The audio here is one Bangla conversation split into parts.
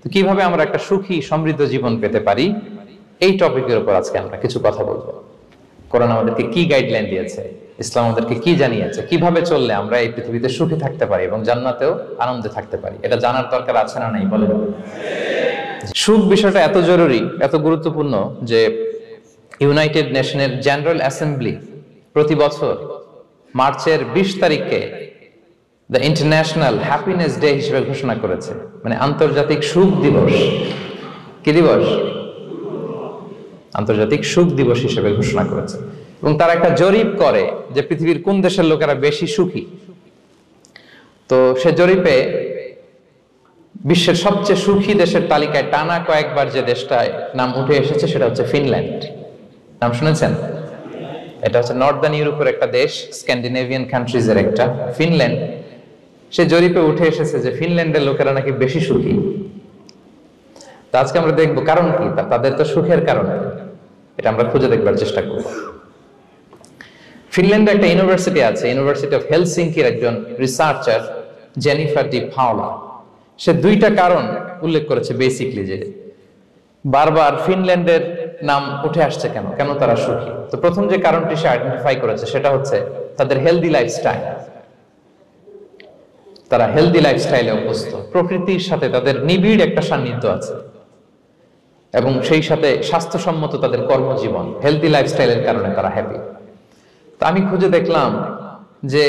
তো কিভাবে আমরা একটা সুখী সমৃদ্ধ জীবন পেতে পারি, এই টপিকের উপর আজকে আমরা কিছু কথা বলবো। কোরআন আমাদেরকে কি গাইডলাইন দিয়েছে, ইসলাম আমাদেরকে কি জানিয়েছে, কিভাবে চললে আমরা এই পৃথিবীতে সুখী থাকতে পারি এবং জান্নাতেও আনন্দে থাকতে পারি, এটা জানার দরকার আছে না নাই বলেন? সুখ বিষয়টা এত জরুরি, এত গুরুত্বপূর্ণ যে ইউনাইটেড নেশনের জেনারেল অ্যাসেম্বলি প্রতি বছর মার্চের 20 তারিখে দ্য ইন্টারন্যাশনাল হ্যাপিনেস ডে হিসেবে ঘোষণা করেছে, মানে আন্তর্জাতিক সুখ দিবস। কি দিবস? আন্তর্জাতিক সুখ দিবস হিসেবে ঘোষণা করেছে। এবং তারা একটা জরিপ করে যে পৃথিবীর কোন দেশের লোকেরা বেশি সুখী। তো সে জরিপে বিশ্বের সবচেয়ে সুখী দেশের তালিকায় টানা কয়েকবার যে দেশটায় নাম উঠে এসেছে সেটা হচ্ছে ফিনল্যান্ড। নাম শুনেছেন? এটা হচ্ছে নর্দার্ন ইউরোপের একটা দেশ, স্ক্যান্ডিনেভিয়ান কান্ট্রিজের একটা, ফিনল্যান্ড। সে জরিপে উঠে এসেছে যে ফিনল্যান্ডের লোকেরা নাকি বেশি সুখী। তো আজকে আমরা দেখবো কারণ কি, তাদের তো সুখের কারণ, এটা আমরা খুঁজে দেখবার চেষ্টা করব। ফিনল্যান্ডে একটা ইউনিভার্সিটি আছে, ইউনিভার্সিটি অফ হেলসিঙ্কির একজন রিসার্চার জেনিফার ডি পাওলা, সে দুইটা কারণ উল্লেখ করেছে বেসিকলি, যে বারবার ফিনল্যান্ডের নাম উঠে আসছে কেন, কেন তারা সুখী। তো প্রথম যে কারণটি সে আইডেন্টিফাই করেছে সেটা হচ্ছে তাদের হেলদি লাইফস্টাইল। তারা হেলদি লাইফস্টাইলে অভ্যস্ত, প্রকৃতির সাথে তাদের নিবিড় একটা সান্নিধ্য আছে এবং সেই সাথে স্বাস্থ্যসম্মত তাদের কর্মজীবন, হেলদি লাইফস্টাইলের কারণে তারা হ্যাপি। তা আমি খুঁজে দেখলাম যে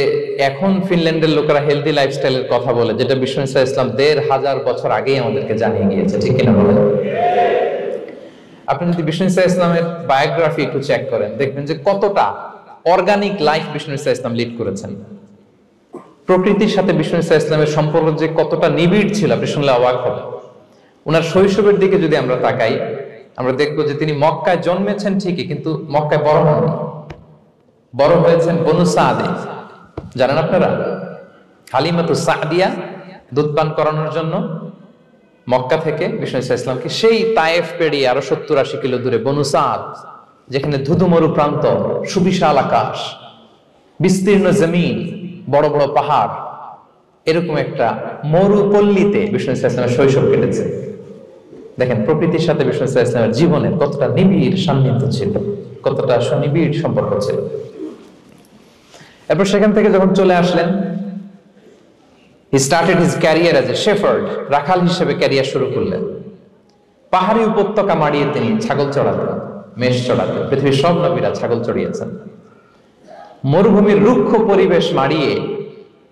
এখন ফিনল্যান্ডের লোকেরা হেলদি লাইফস্টাইলের কথা বলে, যেটা বিষ্ণু ইসলাম 1500 বছর আগেই আমাদেরকে জানিয়ে গিয়েছে, ঠিক কিনা বলেন? আপনি যদি বিষ্ণু ইসলামের বায়োগ্রাফি একটু চেক করেন, দেখবেন যে কতটা অর্গানিক লাইফ বিষ্ণু ইসলাম লিড করেছেন। প্রকৃতির সাথে বিষ্ণু ইসলামের সম্পর্ক যে কতটা নিবিড় ছিল আপনি শুনলে অবাক হবেন। ওনার শৈশবের দিকে যদি আমরা তাকাই, আমরা দেখবো যে তিনি মক্কায় জন্মেছেন ঠিকই, কিন্তু মক্কায় বড় হননি, বড় হয়েছেন বনু সাদে। জানেন আপনারা? হালিমাতু সাদিয়া দুধ পান করানোর জন্য মক্কা থেকে বিষ্ণু ইসলামকে সেই তায়েফ পেরিয়ে আরো 70-80 কিলো দূরে বনু সাদ, যেখানে ধুধু মরু প্রান্ত, সুবিশাল আকাশ, বিস্তীর্ণ জমিন, বড় বড় পাহাড়, এরকম একটা মরুপল্লীতে বিষ্ণু ইসলামের শৈশব কেটেছে। দেখেন প্রকৃতির সাথে বিষ্ণু ইসলামের জীবনের কতটা নিবিড় সান্নিধ্য ছিল, কতটা সুনিবিড় সম্পর্ক ছিল। এরপর সেখান থেকে যখন চলে আসলেন, he started his career as a shepherd, রাখাল হিসেবে ক্যারিয়ার শুরু করলেন। পাহাড়ি উপত্যকা মাড়িয়ে তিনি ছাগল চড়াতেন, মেষ চড়াতেন। পৃথিবীর সব নবীরা ছাগল চড়িয়েছেন। মরুভূমির রুক্ষ পরিবেশ মাড়িয়ে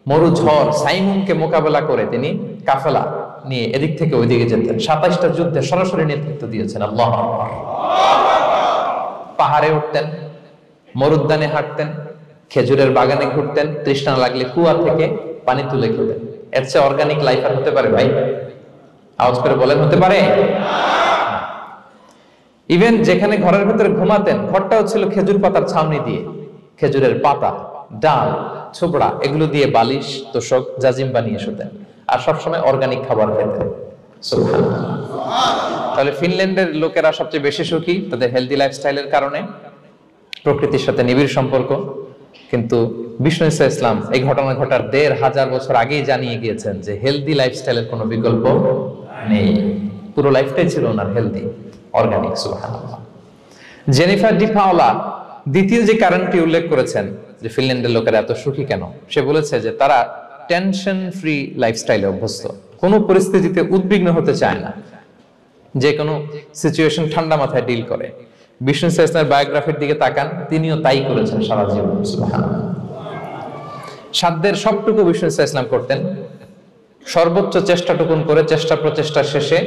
মরু ঝড় সাইমুনকে মোকাবেলা করে তিনি কাফেলা নিয়ে এদিক থেকে ওইদিকে যেতেন। 27টা যুদ্ধে সরাসরি নেতৃত্ব দিয়েছেন। আল্লাহু আকবার। পাহাড়ে উঠতেন, মরুদ্যানে হাঁটতেন, খেজুরের বাগানে ঘুরতেন, তৃষ্ণা লাগলে কুয়া থেকে পানি তুলে খেতেন। এর চেয়ে অর্গানিক লাইফ আর হতে পারে ভাই? আওয়াজ করে বলেন, হতে পারে? ইভেন যেখানে ঘরের ভেতরে ঘুমাতেন, ঘরটাও ছিল খেজুর পাতার ছাউনি দিয়ে, খেজুরের পাতা, ডাল, ছোবড়া, এগুলো দিয়ে বালিশ, তোশক, জাজিম বানিয়ে শুতেন। আর সবসময় অর্গানিক খাবার খেতেন। সুবহানাল্লাহ। তাহলে ফিনল্যান্ডের লোকেরা সবচেয়ে বেশি সুখী তাদের হেলদি লাইফস্টাইলের কারণে, প্রকৃতির সাথে নিবিড় সম্পর্ক। কিন্তু বিষ্ণু ইসলাম এই ঘটনা ঘটার 1500 বছর আগেই জানিয়ে গিয়েছেন যে হেলদি লাইফস্টাইলের কোনো বিকল্প নেই। পুরো লাইফটাই ছিল ওনার হেলদি, অর্গানিক। সুবহানাল্লাহ। জেনিফার ডি পাওলা দ্বিতীয় যে কারণটি উল্লেখ করেছেন যে ফিনল্যান্ডের লোকেরা এত সুখী কেন, সে বলেছে যে তারা টেনশন ফ্রি লাইফস্টাইলে অভ্যস্ত, কোনো পরিস্থিতিতে উদ্বিগ্ন হতে চায় না, যে কোনো সিচুয়েশন ঠান্ডা মাথায় ডিল করে। বিষ্ণু ইসলামের বায়োগ্রাফির দিকে তাকান, তিনিও তাই করেছেন সারা জীবন। সুবহানাল্লাহ। সাধ্যের সবটুকু বিষ্ণু ইসলাম করতেন, সর্বোচ্চ চেষ্টাটুকুন করে চেষ্টা প্রচেষ্টা শেষে,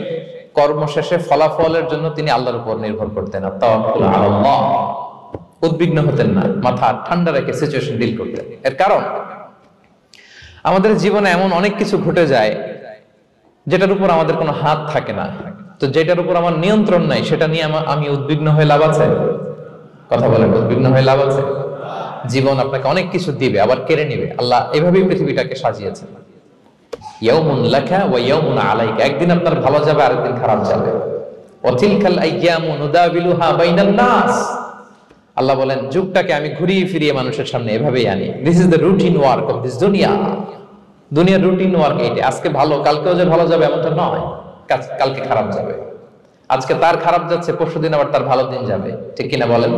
কর্ম শেষে ফলাফলের জন্য তিনি আল্লাহর উপর নির্ভর করতেন। তাওয়াক্কুল আলাল্লাহ। উদ্বিগ্ন হতেন না, মাথা ঠান্ডা রেখে সিচুয়েশন ডিল করতেন। এর কারণ আমাদের জীবনে এমন অনেক কিছু ঘটে যায় যেটার উপর আমাদের কোনো হাত থাকে না। তো যেটার উপর আমার নিয়ন্ত্রণ নাই, সেটা নিয়ে আমি উদ্বিগ্ন হয়ে লাভ আছে? কথা বলেন, উদ্বিগ্ন হয়ে লাভ আছে? জীবন আপনাকে অনেক কিছু দিবে, আবার কেড়ে নিবে। আল্লাহ এভাবেই পৃথিবীটাকে সাজিয়েছেন। ইয়াউমুন লাকা ওয়া ইয়াউমুন আলাইকা, একদিন আপনার ভালো যাবে, আরেকদিন খারাপ যাবে। ওয়া তিলকাল আইয়ামু নুদাবিলুহা বাইনান নাস, আল্লাহ বলেন যুগটাকে আমি ঘুরিয়ে ফিরিয়ে মানুষের সামনে এভাবেই আনি। This is the routine work of this দুনিয়া। দুনিয়ার রুটিন ওয়ার্ক এইটা। আজকে ভালো, কালকেও যে ভালো যাবে এমনটা নয়। কালকে খারাপ যাবে। আজকে তার খারাপ যাচ্ছে, পরশুদিন আবার তার ভালো দিন যাবে, ঠিক কিনা বলেন?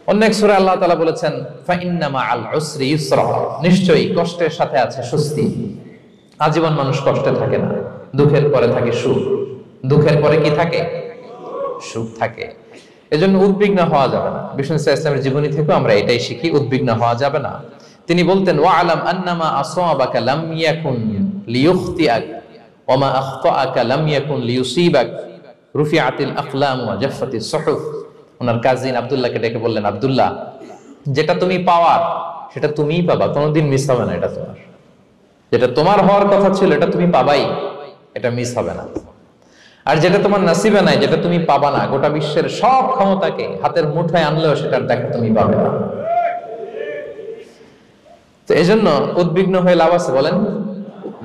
অন্য এক সূরায় আল্লাহ তাআলা বলেছেন ফাইন্না মাআল উসরি ইউসরা, নিশ্চয়ই কষ্টের সাথে আছে স্বস্তি। আজীবন মানুষ কষ্টে থাকে না, দুঃখের পরে থাকে সুখ। দুঃখের পরে কি থাকে? সুখ থাকে। এজন্য উদ্বিগ্ন হওয়া যাবে না। বিষ্ণু ইসলামের জীবনী থেকে আমরা এটাই শিখি, উদ্বিগ্ন হওয়া যাবে না। তিনি বলতেন ওয়ালাম আন্নামা আসাবাকা লাম ইয়াকুন লিইখতিআক ওয়া মা আখতাআকা লাম ইয়াকুন লিইউসিবাক রুফিআতিল আকলাম ওয়া জাফফাতিস সুহুফ। ওনার কাজিন আব্দুল্লাহকে ডেকে বললেন, আব্দুল্লাহ, যেটা তুমি পাওয়ার সেটা তুমিই পাবা, কোনোদিন মিস হবে না। এটা তোমার, যেটা তোমার হওয়ার কথা ছিল এটা তুমি পাবাই, এটা মিস হবে না। আর যেটা তোমার নসিবে নাই, যেটা তুমি পাবা না, গোটা বিশ্বের সব ক্ষমতাকে হাতের মুঠোয় আনলেও সেটার দেখা তুমি পাবে না। তো এজন্য উদ্বিগ্ন হয়ে লাভ আছে বলেন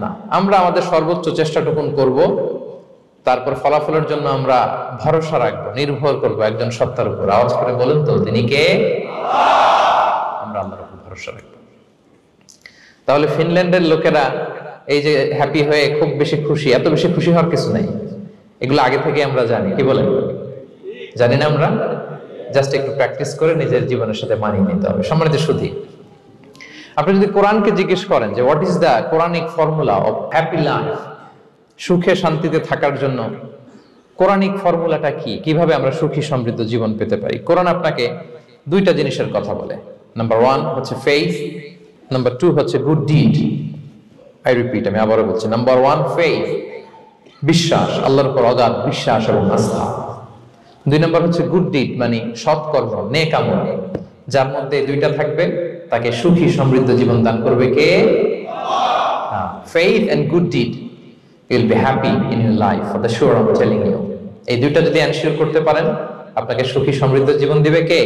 না। আমরা আমাদের সর্বোচ্চ চেষ্টাটুকুন করব, তারপর ফলাফলের জন্য আমরা ভরসা রাখবো, নির্ভর করবো একজন সত্তার উপর। আওয়াজ করে বলেন তো, তিনি কে? আমরা আল্লাহর উপর ভরসা রাখবো। তাহলে ফিনল্যান্ডের লোকেরা এই যে হ্যাপি হয়ে খুব বেশি খুশি, এত বেশি খুশি হওয়ার কিছু নাই। এগুলো আগে থেকে আমরা জানি, কি বলেন? জানি না আমরা? জাস্ট একটু প্র্যাকটিস করে নিজের জীবনের সাথে মানিয়ে নিতে হবে। সম্মানিত সুধী, আপনি যদি কোরআনকে জিজ্ঞেস করেন যে what is the Quranic formula of happy life, সুখে শান্তিতে থাকার জন্য কোরআনিক ফর্মুলাটা কি, কিভাবে আমরা সুখী সমৃদ্ধ জীবন পেতে পারি, কোরআন আপনাকে দুইটা জিনিসের কথা বলে। নাম্বার 1 হচ্ছে ফেইথ, নাম্বার 2 হচ্ছে গুড ডিড। আই রিপিট, আমি আবারও বলছি, নাম্বার 1 ফেইথ, বিশ্বাস, আল্লাহর উপর অগাধ বিশ্বাস এবং আস্থা। 2 নাম্বার হচ্ছে গুড ডিড, মানে সৎকর্ম, নেক আমল। যার মধ্যে দুইটা থাকবে তাকে সুখী সমৃদ্ধ জীবন দান করবে কে? Faith and good deed, you will be happy in your life, for the sure I'm telling you। এই দুইটা যদি এনশিওর করতে পারেন, আপনাকে সুখী সমৃদ্ধ জীবন দিবে কে?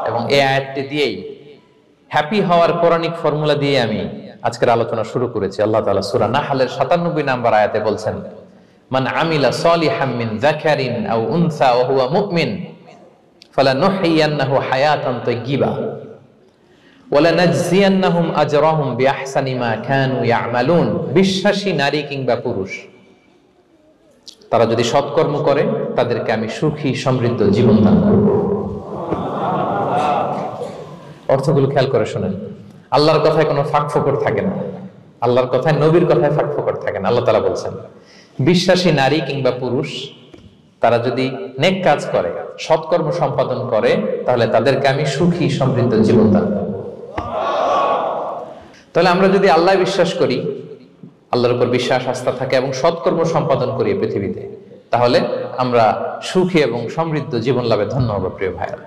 এবং এই আয়াতটি দিয়েই, হ্যাপি হওয়ার কোরআনিক ফর্মুলা দিয়ে আমি আজকের আলোচনা শুরু করেছি। আল্লাহ তাআলা সূরা নাহলের 97 নম্বর আয়াতে বলছেন, মান আমিলা সালিহাম মিন যাকারিন আও উনসা ওয়া হুয়া মুমিন ফালানুহইয়ান্নাহু হায়াতান তাইয়্যিবা ওয়া লানাজজিয়ান্নাহুম আজরাহুম বিআহসানি মা কানু ইয়ামালুন। বিশ্বাসী নারী কিংবা পুরুষ, তারা যদি সৎকর্ম করে তাদেরকে আমি সুখী সমৃদ্ধ জীবন দান করব। অর্থগুলো খেয়াল করে শুনেন। আল্লাহর কথায় কোনো ফাঁকফোকর থাকে না, আল্লাহর কথায়, নবীর কথায় ফাঁকফোকর থাকে না। আল্লাহ তাআলা বলছেন বিশ্বাসী নারী কিংবা পুরুষ তারা যদি নেক কাজ করে, সৎকর্ম সম্পাদন করে, তাহলে তাদেরকে আমি সুখী সমৃদ্ধ জীবন দান করব। তাহলে আমরা যদি আল্লাহ বিশ্বাস করি, আল্লাহর উপর বিশ্বাস আস্থা থাকে এবং সৎকর্ম সম্পাদন করি পৃথিবীতে, তাহলে আমরা সুখী এবং সমৃদ্ধ জীবন লাভে ধন্য হব প্রিয় ভাইরা।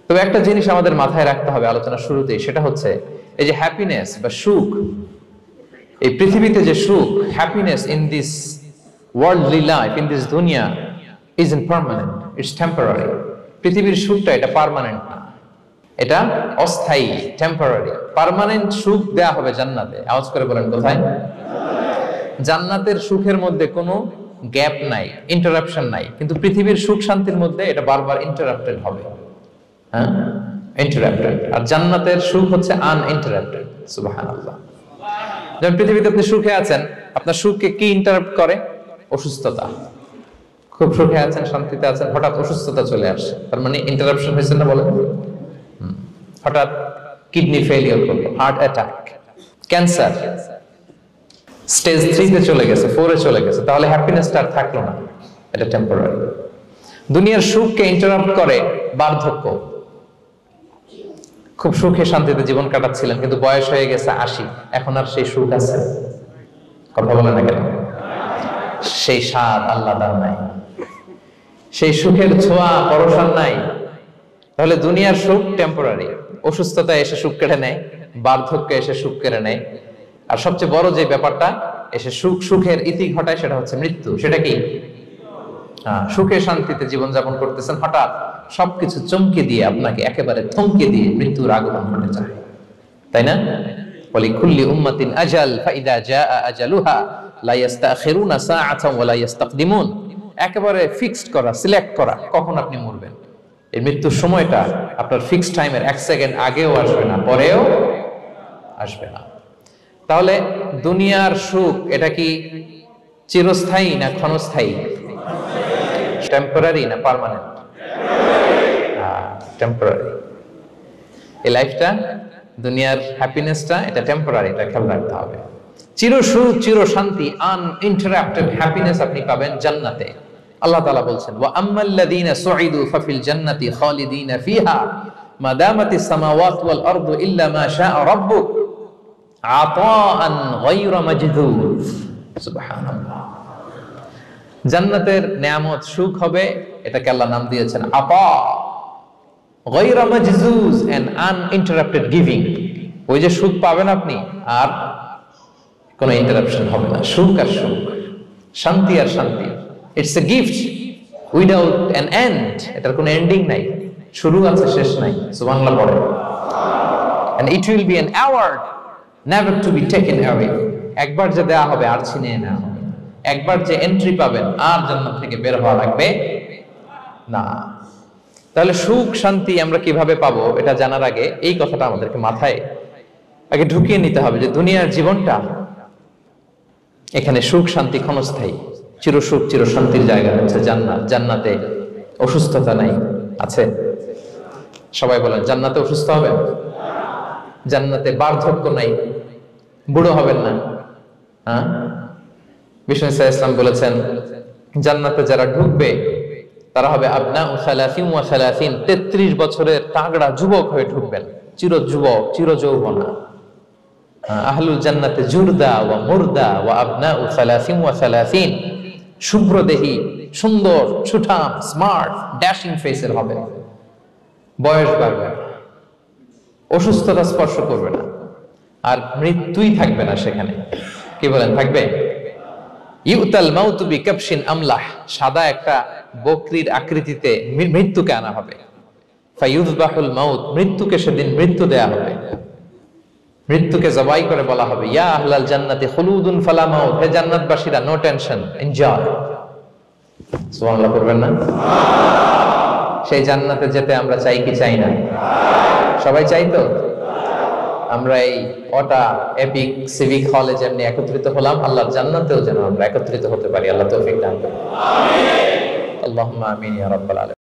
তবে একটা জিনিস আমাদের মাথায় রাখতে হবে আলোচনা শুরুতেই, সেটা হচ্ছে এই যে হ্যাপিনেস বা সুখ, এই পৃথিবীতে যে সুখ, happiness in this worldly life, in this দুনিয়া ইজ ইমপারমানেন্ট, ইটস টেম্পোরারি। পৃথিবীর সুখটা এটা পার্মানেন্ট না, এটা অস্থায়ী, টেম্পোরারি। পার্মানেন্ট সুখ দেয়া হবে জান্নাতে। আওয়াজ করে বলেন কোথায়? জান্নাতের সুখের মধ্যে কোনো গ্যাপ নাই, ইন্টারাপশন নাই। কিন্তু পৃথিবীর সুখ শান্তির মধ্যে এটা বারবার ইন্টারাপ্টেড হবে, হ্যাঁ, ইন্টারাপ্টেড। আর জান্নাতের সুখ হচ্ছে আনইন্টারাপ্টেড। সুবহানাল্লাহ। যেমন পৃথিবীতে আপনি সুখে আছেন, আপনার সুখকে কি ইন্টারাপ্ট করে? অসুস্থতা। খুব সুখে আছেন, শান্তিতে আছেন, হঠাৎ অসুস্থতা চলে আসছে, তার মানে ইন্টারাপশন হয়েছে না বলেন? হঠাৎ কিডনি ফেলিয়ার করলো, হার্ট অ্যাটাক, ক্যান্সার স্টেজ 3 তে চলে গেছে, 4 এ চলে গেছে, তাহলে হ্যাপিনেসটা আর থাকলো না, এটা টেম্পোরারি। দুনিয়ার সুখকে ইন্টারাপ্ট করে বার্ধক্য। খুব সুখে শান্তিতে জীবন কাটাচ্ছিলেন, কিন্তু বয়স হয়ে গেছে 80, এখন আর সেই সুখ আছে? কথা বলে না কেন? সেই স্বাদ আল্লাহর নাই, সেই সুখের ছোঁয়া পরশান নাই। তাহলে দুনিয়ার সুখ টেম্পোরারি, অসুস্থতা এসে সুখ কেড়ে নেয়, বার্ধক্য এসে সুখ কেড়ে নেয়, আর সবচেয়ে বড় যে ব্যাপারটা এসে সুখের ইতি ঘটায় সেটা হচ্ছে মৃত্যু। সেটা কি? সুখে শান্তিতে জীবনযাপন করতেছেন, হঠাৎ সবকিছু চমকে দিয়ে, আপনাকে একেবারে থমকে দিয়ে মৃত্যুর আগমন ঘটে যায়, তাই না? ওয়ালিকুল্লি উম্মাতিন আজাল ফাইদা জাআ আজালুহা লা ইস্তাখিরুনা সাআতান ওয়া লা ইস্তাকদিমুন। একেবারে ফিক্সড করা, সিলেক্ট করা কখন আপনি মরবেন। এই মৃত্যুর সময়টা আপনার ফিক্সড টাইমের 1 সেকেন্ড আগেও আসবে না, পরেও আসবে না। তাহলে দুনিয়ার সুখ এটা কি চিরস্থায়ী না ক্ষণস্থায়ী? টেম্পোরারি না পার্মানেন্ট? টেম্পোরারি। এই লাইফটা, দুনিয়ার হ্যাপিনেসটা, এটা টেম্পোরারি, এটা খেয়াল রাখতে হবে। চির সুখ, চির শান্তি, আনইন্টারাপ্টেড হ্যাপিনেস আপনি পাবেন জান্নাতে। আল্লাহ তাআলা বলছেন, ওয়া আম্মাল্লাযীনা সুঈদু ফাফিল জান্নাতি খালিদিনা ফিহা মা দামাতিস সামাওয়াতু ওয়াল আরদু ইল্লা মা শাআ রাব্বুক আতাআন গায়রা মাজদুদ। সুবহানাল্লাহ। জান্নাতের নিয়ামত, সুখ হবে, এটাকে আল্লাহ নাম দিয়েছেন আতা, গায়রা মাজজুজ, এন্ড আনইন্টারাপ্টেড গিভিং। ওই যে সুখ পাবেন আপনি, আর কোনো ইন্টারাপশন হবে না। সুখ আর সুখ, শান্তি আর শান্তি। It's a gift without an end. এটার কোনো এন্ডিং নাই, শুরু আছে শেষ নাই। সুবহানাল্লাহ পড়ে। And it will be an award never to be taken away. একবার যে দেয়া হবে আর ছিনিয়ে নেওয়া হবে। একবার যে এন্ট্রি পাবেন আর জান্নাত থেকে বের হওয়া লাগবে না। তাহলে সুখ শান্তি আমরা কিভাবে পাবো, এটা জানার আগে এই কথাটা আমাদেরকে মাথায় আগে ঢুকিয়ে নিতে হবে যে দুনিয়ার জীবনটা, এখানে সুখ শান্তি ক্ষণস্থায়ী। চির সুখ চির শান্তির জায়গা হচ্ছে জান্নাত। জান্নাতে অসুস্থতা নাই, আছে? সবাই বলেন, জান্নাতে অসুস্থ হবেন? জান্নাতে বার্ধক্য নাই, বুড়ো হবেন না। হ্যাঁ, বিষ্ণু ইসলাম বলেছেন, জান্নাতে যারা ঢুকবে তারা হবে আবনাউ সালাসিন ওয়া সালাসিন, 33 বছরের তাগড়া যুবক হয়ে ঢুকবেন। চির যুবক, চির যৌবনা। আহলুল জান্নাতে জুরদা ওয়া মুরদা ওয়া আবনাউ সালাসিন ওয়া সালাসিন, শুভ্রদেহী, সুন্দর, সুঠাম, স্মার্ট, ড্যাশিং ফেসের হবে। বয়স বাড়বে, অসুস্থতা স্পর্শ করবে না, আর মৃত্যুই থাকবে না সেখানে। কি বলেন, থাকবে? ইউতাল মাউতু বিকাবশিন আমলাহ, সাদা একটা বকরির আকৃতিতে মৃত্যুকে আনা হবে। ফায়ুযবাহুল মাউত, মৃত্যুকে সেদিন মৃত্যু দেয়া হবে। মৃত্যুকে জবাই করে বলা হবে, ইয়া আহলাল জান্নাতি খুলুদুন ফালা মাউত, হে জান্নাতবাসীরা, নো টেনশন, এনজয়। সুবহানাল্লাহ করবেন না? সেই জান্নাতে যেতে আমরা চাই কি চাই না? সবাই চাই তো? আমরা এই ওটা এপিক সিভিক হলে যেমনি একত্রিত হলাম, আল্লাহর জান্নাতেও যেন আমরা একত্রিত হতে পারি। আল্লাহ তৌফিক দান করুন। আমিন। আল্লাহুম্মা আমিন ইয়া রাব্বাল আলামিন।